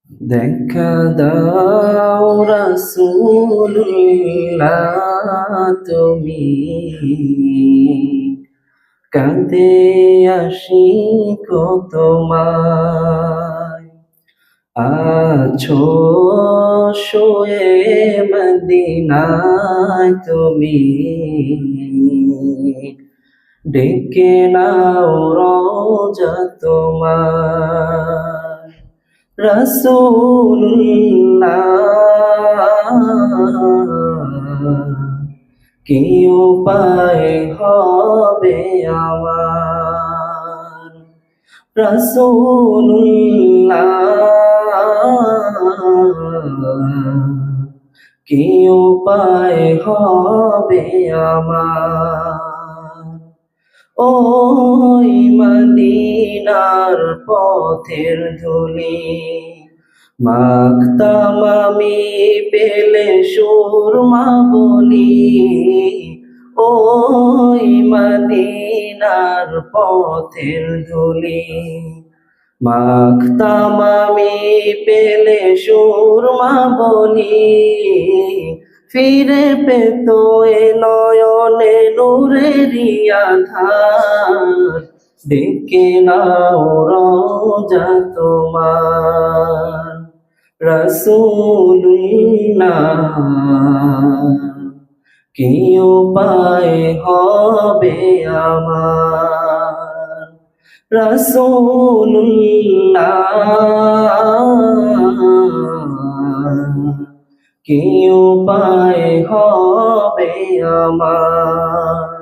দেখা দাও রাসূলুল্লাহ তুমি কাঁদে আশিক তোমায় আছো শুয়ে মদিনায় তুমি ডেকে নাও রওজা তোমার রাসূলুল্লাহ কি উপায় হবে আমার রাসূলুল্লাহ কি উপায় হবে আমার ওই মদিনার পথের ধুলি মাখতাম আমি পেলে সুরমা বলি ওই মদিনার পথের ধুলি মাখতাম আমি পেলে সুরমা বলি ফিরে পেত এ নয়নে নূরেরি আধার ডেকে নাও রওজা তোমার রাসূলুল্লাহ কি উপায় হবে আমার রাসূলুল্লাহ কি উপায় হবে আমার